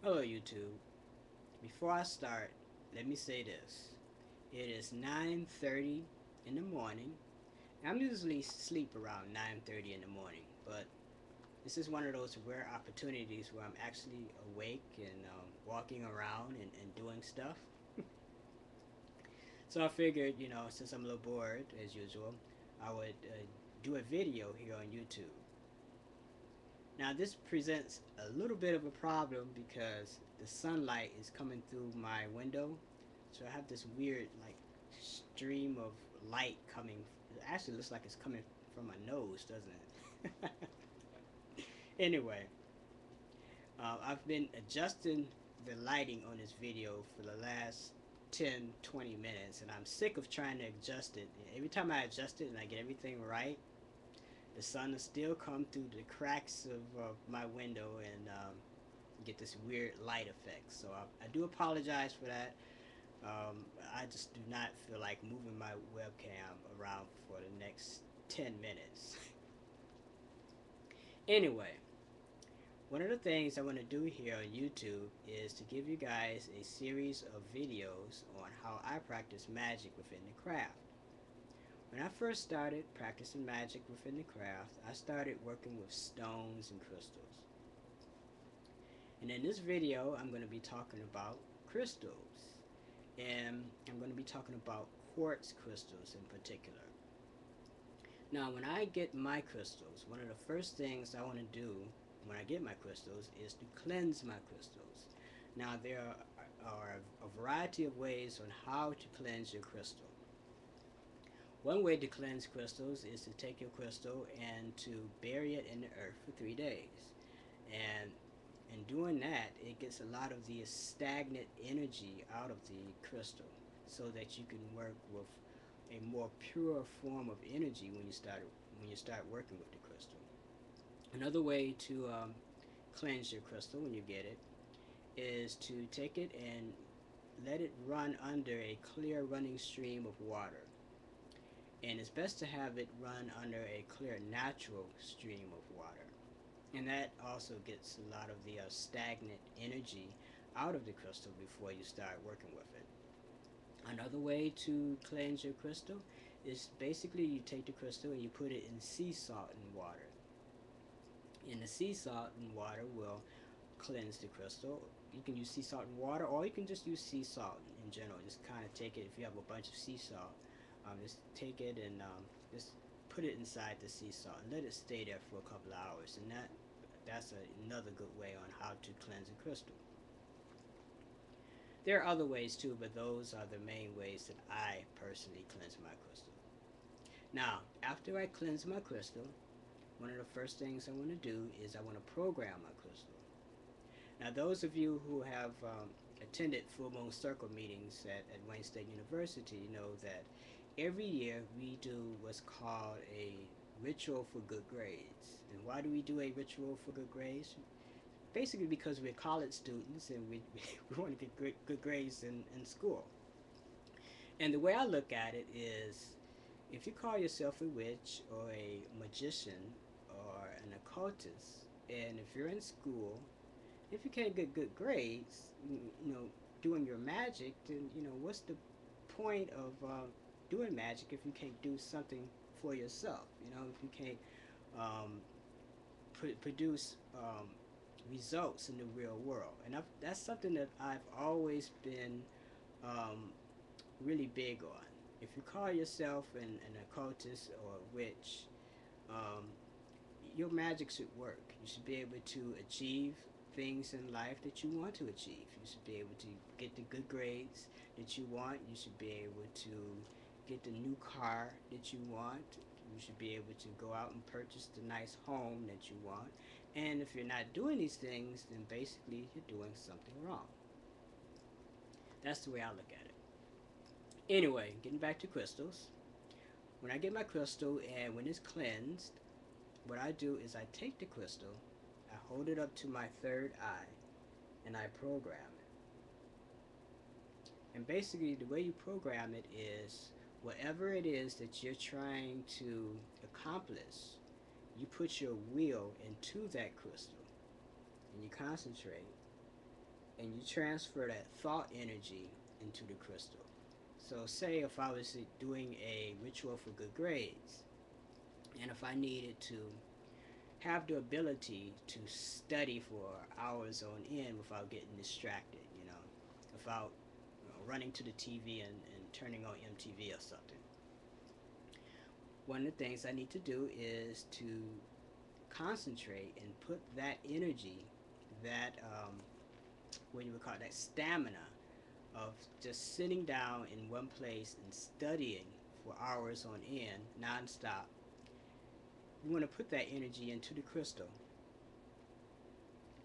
Hello YouTube. Before I start, let me say this. It is 9:30 in the morning. I'm usually sleep around 9:30 in the morning, but this is one of those rare opportunities where I'm actually awake and walking around and doing stuff. So I figured, since I'm a little bored as usual, I would do a video here on YouTube. Now this presents a little bit of a problem because the sunlight is coming through my window, so I have this weird like stream of light coming. It actually looks like it's coming from my nose, doesn't it? Anyway, I've been adjusting the lighting on this video for the last 10-20 minutes, and I'm sick of trying to adjust it. Every time I adjust it and I get everything right, the sun will still come through the cracks of my window and get this weird light effect. So I do apologize for that. I just do not feel like moving my webcam around for the next 10 minutes. Anyway, one of the things I want to do here on YouTube is to give you guys a series of videos on how I practice magic within the craft. When I first started practicing magic within the craft, I started working with stones and crystals. And in this video, I'm going to be talking about crystals. And I'm going to be talking about quartz crystals in particular. Now, when I get my crystals, one of the first things I want to do when I get my crystals is to cleanse my crystals. Now, there are a variety of ways on how to cleanse your crystal. One way to cleanse crystals is to take your crystal and to bury it in the earth for 3 days. And in doing that, it gets a lot of the stagnant energy out of the crystal so that you can work with a more pure form of energy when you start working with the crystal. Another way to cleanse your crystal when you get it is to take it and let it run under a clear running stream of water. And it's best to have it run under a clear natural stream of water. And that also gets a lot of the stagnant energy out of the crystal before you start working with it. Another way to cleanse your crystal is basically you take the crystal and you put it in sea salt and water. And the sea salt and water will cleanse the crystal. You can use sea salt and water, or you can just use sea salt in general. Just kind of take it, if you have a bunch of sea salt, just take it and just put it inside the sea salt and let it stay there for a couple of hours. And that's another good way on how to cleanse a crystal. There are other ways too, but those are the main ways that I personally cleanse my crystal. Now, after I cleanse my crystal, one of the first things I want to do is I want to program my crystal. Now, those of you who have attended full moon circle meetings at Wayne State University know that every year we do what's called a ritual for good grades. And why do we do a ritual for good grades? Basically because we're college students and we want to get good grades in school. And the way I look at it is, if you call yourself a witch or a magician or an occultist, and if you're in school, if you can't get good grades, doing your magic, then what's the point of doing magic if you can't do something for yourself? If you can't produce results in the real world. And that's something that I've always been really big on. If you call yourself an occultist or a witch, um, your magic should work. You should be able to achieve things in life that you want to achieve. You should be able to get the good grades that you want. You should be able to get the new car that you want. You should be able to go out and purchase the nice home that you want. And if you're not doing these things, then basically you're doing something wrong. That's the way I look at it. Anyway, getting back to crystals. When I get my crystal and when it's cleansed, what I do is I take the crystal, I hold it up to my third eye, and I program it. And basically the way you program it is, whatever it is that you're trying to accomplish, you put your will into that crystal and you concentrate and you transfer that thought energy into the crystal. So say if I was doing a ritual for good grades, and if I needed to have the ability to study for hours on end without getting distracted, without running to the TV and turning on MTV or something. One of the things I need to do is to concentrate and put that energy, that what you would call that stamina of just sitting down in one place and studying for hours on end, non-stop. You want to put that energy into the crystal.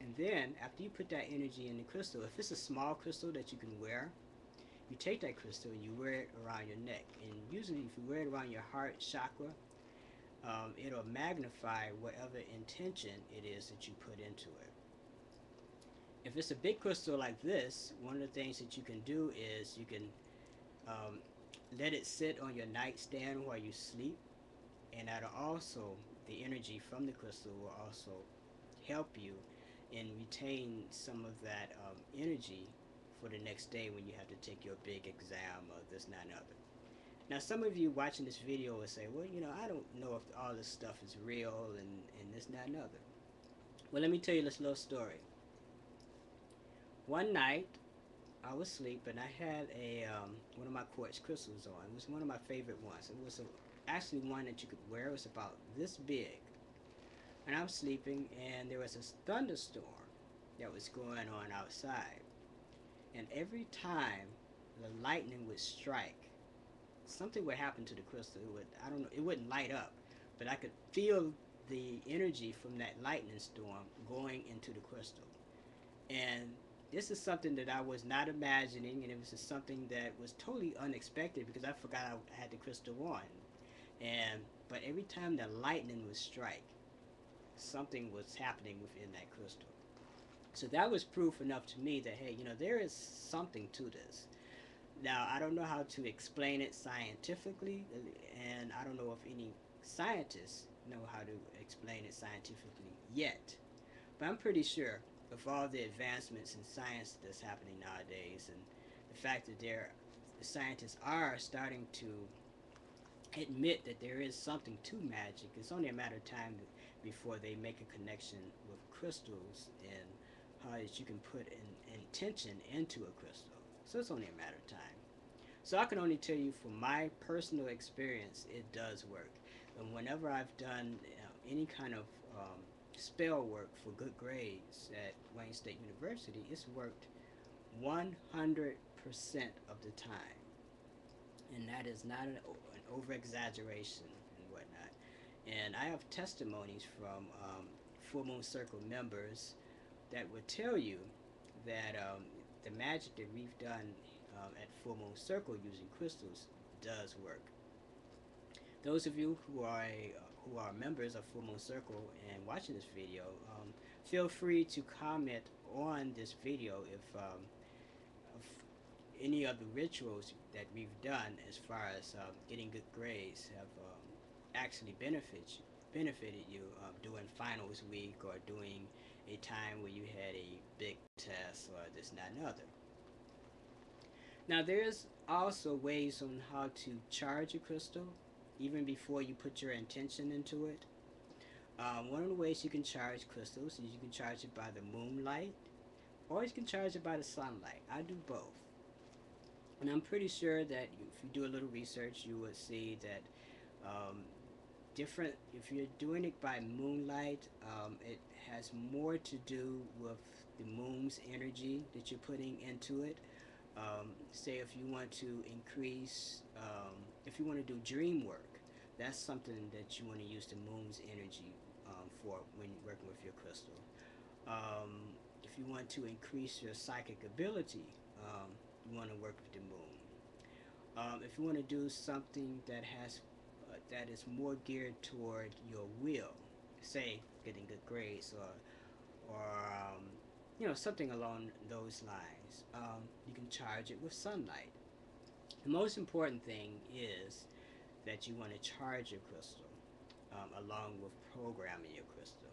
And then, after you put that energy in the crystal, if it's a small crystal that you can wear, you take that crystal and you wear it around your neck. And usually, if you wear it around your heart chakra, it'll magnify whatever intention it is that you put into it. If it's a big crystal like this, one of the things that you can do is you can let it sit on your nightstand while you sleep, and that'll also, the energy from the crystal will also help you and retain some of that energy for the next day when you have to take your big exam or this, that, and other. Now, some of you watching this video will say, well, I don't know if all this stuff is real and this, that, and other. Well, let me tell you this little story. One night, I was asleep and I had one of my quartz crystals on. It was one of my favorite ones. It was actually one that you could wear. It was about this big. And I was sleeping, and there was a thunderstorm that was going on outside. And every time the lightning would strike, something would happen to the crystal. It wouldn't light up, but I could feel the energy from that lightning storm going into the crystal. And this is something that I was not imagining, and it was just something that was totally unexpected because I forgot I had the crystal on. But every time the lightning would strike, something was happening within that crystal. So that was proof enough to me that, hey, there is something to this. Now, I don't know how to explain it scientifically, and I don't know if any scientists know how to explain it scientifically yet. But I'm pretty sure with all the advancements in science that's happening nowadays, and the fact that the scientists are starting to admit that there is something to magic, it's only a matter of time before they make a connection with crystals and how you can put an intention into a crystal. So it's only a matter of time. So I can only tell you from my personal experience, it does work. And whenever I've done any kind of spell work for good grades at Wayne State University, it's worked 100% of the time. And that is not an over-exaggeration and whatnot. And I have testimonies from Full Moon Circle members that would tell you that the magic that we've done at Full Moon Circle using crystals does work. Those of you who are members of Full Moon Circle and watching this video, feel free to comment on this video if any of the rituals that we've done as far as getting good grades have actually benefited you doing finals week or doing a time where you had a big test or this, that, and other. Now, there's also ways on how to charge a crystal even before you put your intention into it. One of the ways you can charge crystals is you can charge it by the moonlight, or you can charge it by the sunlight. I do both. And I'm pretty sure that if you do a little research, you would see that if you're doing it by moonlight, it has more to do with the moon's energy that you're putting into it. Say if you want to increase, if you want to do dream work, that's something that you want to use the moon's energy for when you're working with your crystal. If you want to increase your psychic ability, you want to work with the moon. If you want to do something that is more geared toward your will, say getting good grades or something along those lines, you can charge it with sunlight. The most important thing is that you want to charge your crystal along with programming your crystal.